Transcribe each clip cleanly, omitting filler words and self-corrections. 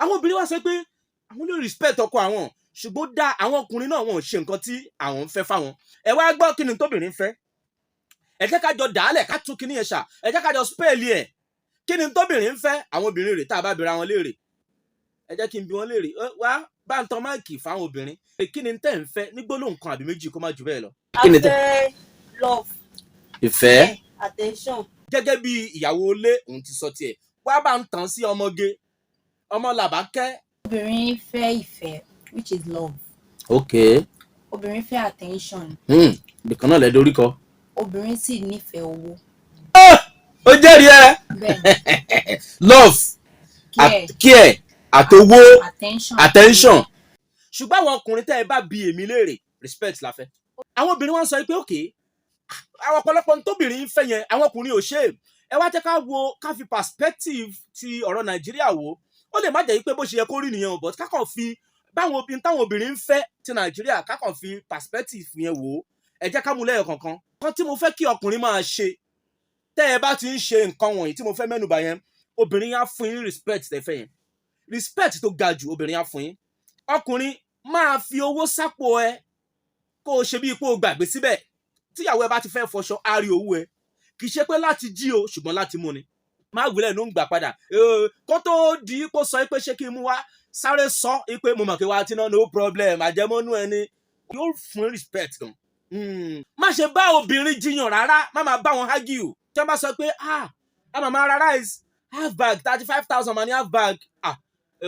àwọn obìnrin wá sọ pé àwọn lè respect ọkọ àwọn ṣùgbọ́n dá àwọn ọkùnrin náà wọn ò ṣe nǹkan tí àwọn ń fẹ́ fáwọn. Ẹ wá gbọ́ kí ni tóbìnrin fẹ́, ẹ jẹ́ ká jọ dàálẹ̀ ká tún kíní yẹn ṣà, ẹ jẹ́ ká jọ spẹ́ẹ̀lì ẹ̀. Kí ni tóbìnrin fẹ́? Àwọn obìnrin rè tá a bá bèèrè àwọn léèrè, ẹ jẹ́ kí n bi wọ́n léèrè, wá bá ń tan máìkì fáwọn obìnrin. Kí ni tẹ́ ń fẹ́ ní gbólóhùn kan àbí méjì kó má jù bẹ́ẹ̀ lọ? A fẹ́ love, ìfẹ́, attention. Gẹ́gẹ́ bí ìyàwó ilé òun ti sọ tiẹ̀, wá bá ń tàn sí ọmọge, ọmọ Làbákẹ́. Obìnrin fẹ́ ìfẹ́, which is love. Okay. Obìnrin fẹ́ attention. Bìkan náà lẹ dorí kọ. Obìnrin sì nífẹ̀ẹ́ owó. Ó jẹ́rìí ẹ. Bẹ́ẹ̀ni. Love, care, àtowó, attention. Ṣùgbọ́n àwọn ọkùnrin tẹ́ ẹ bá bi èmi léèrè, respect la fẹ́. Àwọn obìnrin wọn sọ pé okay, àwọn ọ̀pọ̀lọpọ̀ tóbìnrin fẹ́ yẹn àwọn ọkùnrin ò ṣe. Ẹ wá jẹ́ ká fi perspective ti ọ̀rọ̀ Nàìjíríà wò. Ó lè má jẹ́ pé bó ṣe yẹ kó rí nìyẹn o, but kákan fi báwọn obìnrin táwọn obìnrin ń fẹ́ ti Nàìjíríà kákan fi perspective yẹn wò. Ẹ jẹ́ ká mú lẹ́yọ̀ kankan. Kan tí mo fẹ́ kí ọkùnrin máa ṣe, tẹ́ ẹ bá ti ń ṣe nǹkan wọ̀nyí tí mo fẹ́ mẹ́nubà yẹn, obìnrin á fún yín respect tẹ́ fẹ́ yẹn. Respect tó ga jù obìnrin á fún yín. Ọkùnrin máa fi owó sápò ẹ kó o ṣe bí ipò gbàgbé síbẹ̀. Tíyàwó ẹ bá ti fẹ́ fọṣọ, á rí owó ẹ. Kì í ṣe pé láti jí o, ṣùgbọ́n láti mú ni. Má wílẹ̀ ló ń gbà padà. Kó tó di kó sọ pé ṣé kí n mú wá, sáré sọ pé mo mọ̀ kí wá tí náà no problem, àjẹmọ́nú ẹni. Yóò fún respect gan. Má ṣe bá obìnrin jiyàn rárá, má máa bá wọn argue. Tí wọ́n bá sọ pé a máa ra rice half bag 35,000 money half bag,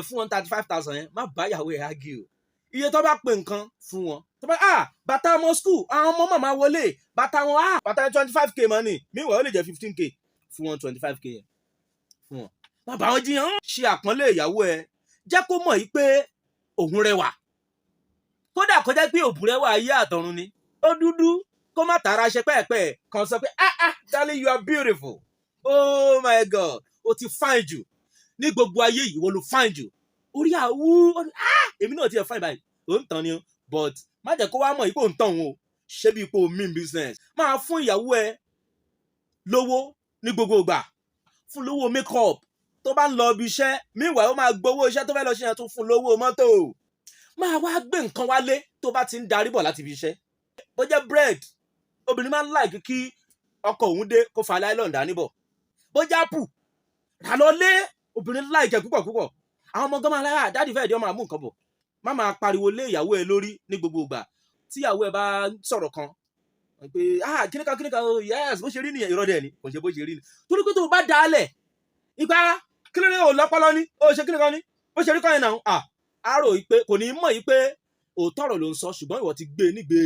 fún wọn 35,000 yẹn, má bá ìyàwó ẹ̀ argue. Iye tó bá pè nǹkan fún wọn. Tó bá bàtà ọmọ school, àwọn ọmọ màmá wọlé, bàtà wọn bàtà 25k money, meanwhile ó lè jẹ́ 15k, fún wọn 25k yẹn. Fún wọn. Má bá wọn jiyàn. Ṣe àpọ́nlé ìyàwó ẹ, jẹ́ kó mọ̀ yìí pé òun rẹwà. Kódà kó jẹ́ pé òbú rẹwà ayé àtọ̀run ni. Ó dúdú, kó má tààrà ṣe pẹ́ẹ̀pẹ́ kan sọ pé darling you are beautiful. Oh my God, o ti fine jù. Ní gbogbo ayé yìí wọ́n ló fine jù. Orí àwú, èmi náà ti ẹ̀ fine báyìí. Ó ń tàn ni o, but má jẹ́ kó wá mọ̀ ipò ń tàn o. Ṣé bí ipò mean business. Máa fún ìyàwó ẹ lówó ní gbogbo ìgbà. Fún lówó make up. Tó bá ń lọ ibi iṣẹ́, meanwhile ó máa gbowó iṣẹ́ tó fẹ́ lọ ṣe yẹn tó fún lówó mọ́tò. Máa wá gbé nǹkan wálé tó bá ti ń darí bọ̀ láti ibi iṣẹ́. Bó jẹ́ bread, obìnrin máa ń like kí ọkọ òun dé kó fa nylon dání bọ̀. Bó jẹ́ apple, rà lọ lé, obìnrin like púpọ̀ púpọ̀. Àwọn ọmọ gan máa láyà, dáàdì fẹ́ẹ̀ dé ọmọ àmú nǹkan bọ̀. Má máa pariwo lé ìyàwó ẹ lórí ní gbogbo ìgbà. Tí ìyàwó ẹ bá sọ̀rọ̀ kan, pé kíníkan yes bó ṣe rí nìyẹn, irọ́ dẹ̀ ni, kò ṣe bó ṣe rí ni. Torí pé tó bá dálẹ̀, ìgbà kí ló dé ò lọ́pọlọ ní, ó ṣe kíníkan ní, bó ṣe rí kọ́ yẹn náà, á rò yìí pé kò ní mọ̀ yìí pé òótọ́ ọ̀rọ̀ ló ń sọ, ṣùgbọ́n ìwọ ti gbé nígbè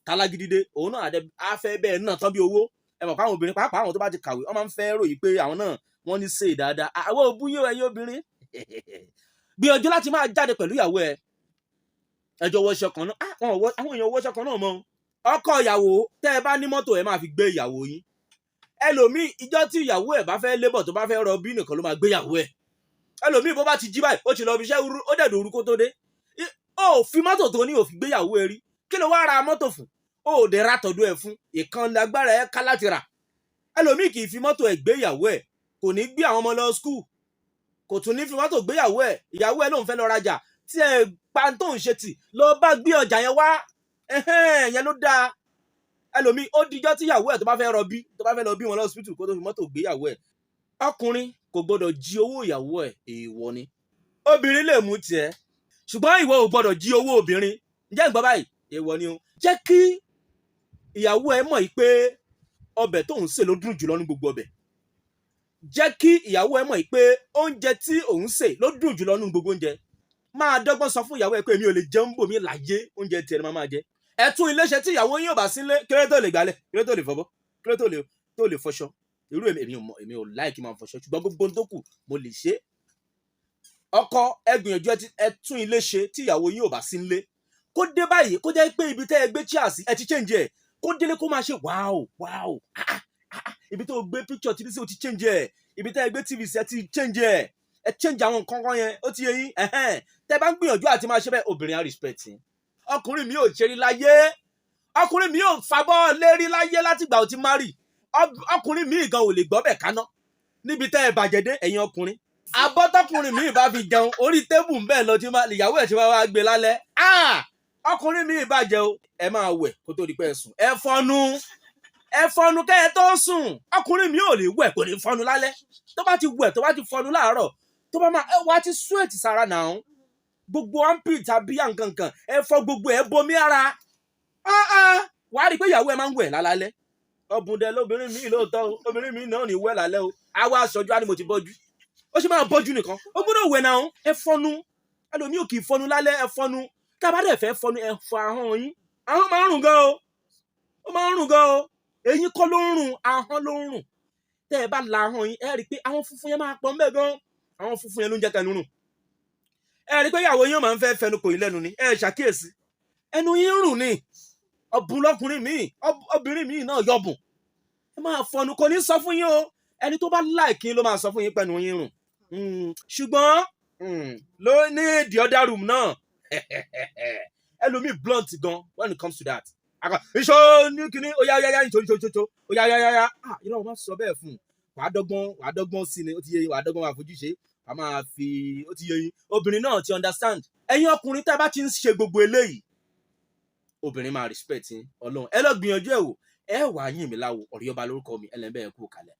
tálágídídé, òun náà á fẹ́ bẹ́ẹ̀ náà tán bí owó. Ẹ mọ̀ káwọn obìnrin pàápàá àwọn tó bá ti kàwé, wọ́n máa ń fẹ́ ròyìn pé àwọn náà wọ́n ní ṣe dáadáa. Àwọn òbú yóò ẹyẹ obìnrin. Gbìyànjú láti máa jáde pẹ̀lú ìyàwó ẹ. Ẹjọ́ wọṣọ kan náà, àwọn èèyàn wọṣọ kan náà mọ́. Ọkọ ìyàwó tẹ́ ẹ bá ní mọ́tò ẹ máa fi gbé ìyàwó yín. Ẹlòmíì ìjọ́ tí ìyàwó ẹ bá fẹ́ lébọ̀ tó bá fẹ́ rọbí nìkan ló máa gbé ìyàwó ẹ. Ẹlòmíì bó bá ti jí báyìí, ó ti lọ ibi iṣẹ́ ó dẹ̀ dòru kó tó dé. Ó fi mọ́tò tó ní ó fi gbé ìyàwó ẹ rí. Kí ló wá ra mọ́tò fún? Ó dẹ̀ ra tọ̀dọ̀ ẹ fún. Ìkan lágbára ẹ ká láti rà. Ẹlòmíì kì í fi mọ́tò ẹ gbé ìyàwó ẹ. Kò ní gbé àwọn ọmọ lọ school. Kò tún ní fi mọ́tò gbé ìyàwó ẹ. Ìyàwó ẹ ló ń fẹ́ lọ rajà. Tí ẹ pa tó ń ṣe tì, lọ bá gbé ọjà yẹn wá. Yẹn ló dáa. Ẹlòmíì ó dijọ́ tí ìyàwó ẹ tó bá fẹ́ rọbí, tó bá fẹ́ lọ bí wọn lọ hospital kó tó fi mọ́tò gbé ìyàwó ẹ. Ọkùnrin kò gbọdọ̀ jí owó ìyàwó ẹ, èèwọ̀ ni. Obìnrin lè mú tiẹ̀, ṣùgbọ́n ìwọ ò gbọdọ̀ jí owó obìnrin. Ǹjẹ́ ìgbọ́ báyìí? Èèwọ̀ ni o. Jẹ́ kí ìyàwó ẹ mọ̀ pé ọbẹ̀ tó ń sè ló dùn jùlọ ní gbogbo ọbẹ̀. Jẹ́ kí ìyàwó ẹ mọ̀ pé oúnjẹ tí òun sè ló dùn jùlọ ní gbogbo oúnjẹ. Máa dọ́gbọ́n sọ fún ìyàwó ẹ pé mi ò lè jẹun bò mí láyé, oúnjẹ tiẹ̀ ni máa jẹ. Ẹ tún ilé ṣe tí ìyàwó yín ò bá sílé, kí ló tó lè gbálẹ̀, kí ló tó lè fọbọ́, kí ló tó lè fọṣọ. Irú èmi ò like máa fọṣọ, ṣùgbọ́n gbogbo tó kù mo lè ṣe. Ọkọ ẹ gbìyànjú ẹ tún ilé ṣe tí ìyàwó yín ò bá sí nílé. Kó dé báyìí kó jẹ́ pé ibi tẹ́ ẹ gbé chair sí ẹ ti change ẹ̀. Kó délé kó máa ṣe wow. Ibi tó gbé picture TV sí o ti change ẹ̀. Ibi tẹ́ ẹ gbé TV sí ẹ ti change ẹ̀. Ẹ change àwọn nǹkan kan yẹn, ó ti yé yín. Tẹ́ bá ń gbìyànjú àti máa ṣe bẹ́ẹ̀, obìnrin á respect yín. Ọkùnrin mi ò ṣe rí láyé. Ọkùnrin mi ò fabọ́ lérí láyé látìgbà ó ti marry. Ọkùnrin mi gan ò lè gbọ́ bẹ̀ kaná. Níbi tẹ́ ẹ bàjẹ́ dé ẹ̀yin ọkùnrin. abọ́tọ́kùnrin mi bá fi jẹun orí tébù ń bẹ́ẹ̀ lọ tí ìyàwó ẹ̀ tí wọ́n wá gbé lálẹ́ ọkùnrin mi bá jẹun ẹ máa wẹ̀ kó tó di pé ẹ sùn ẹ fọnu kẹ́ ẹ tó sùn ọkùnrin mi ò lè wẹ̀ kò ní fọnu lálẹ́ tó bá ti wẹ̀ tó bá ti fọnu láàárọ̀ tó bá máa wá ti sweat sára náà gbogbo armpit tàbí nkankan ẹ fọ gbogbo ẹ bomi ara wà á rí i pé ìyàwó ẹ máa ń wẹ̀ lálálẹ́ ọ̀bùndẹ lóbìnrin mi lóòótọ́ obìnrin mi náà ní wẹ̀ lálẹ́ o àwa aṣojú á ní mo ti bọ́jú ó sì máa bọ́jú nìkan ó gbọ́dọ̀ wẹ̀ náà ẹ fọnu ẹlòmíì ò kì í fọnu lálẹ́ ẹ fọnu kábàdẹ̀ fẹ́ fọnu ẹ fọ ahọ́n yín ahọ́n máa ń rùn gan o ó máa ń rùn gan o eyín kọ́ ló ń rùn ahọ́n ló ń rùn tẹ́ ẹ bá la ahọ́n yín ẹ rí i pé àwọn funfun yẹn máa pọ̀ ńbẹ̀ gan àwọn funfun yẹn ló ń jẹ́ kẹnu rùn ẹ rí i pé ìyàwó yín máa ń fẹ́ fẹnu kò yín lẹ́nu ni ẹ ṣàkíyèsí ẹnu yín rùn ni ọ̀bùn lọkùnrin míì obìnrin míì náà yọ̀bùn ẹ máa fọnu kò ní sọ fún yín o ẹni tó bá láìkí ló máa sọ fún yín pẹ̀lú yín rùn ṣùgbọ́n ló ní the other room náà ẹlòmíì blunt gan when it comes to that ìṣó ní kíní ó yá ìṣó ó yá irọ́ wọn sọ bẹ́ẹ̀ fún un wàá dọ́gbọ́n sí ni ó ti yẹ yín wàá dọ́gbọ́n wàá fojú ṣe wàá máa fi ó ti yẹ yín obìnrin náà ti understand ẹ̀yin ọkùnrin tá a bá ti ń ṣe gbogbo eléyìí obìnrin máa respect yín ọlọ́run ẹ lọ gbìyànjú ẹ̀ wò ẹ wà á yìn mí láwo ọ̀rẹ́ ọba lórúkọ mi ẹlẹ́bẹ̀ẹ́ kú kalẹ̀.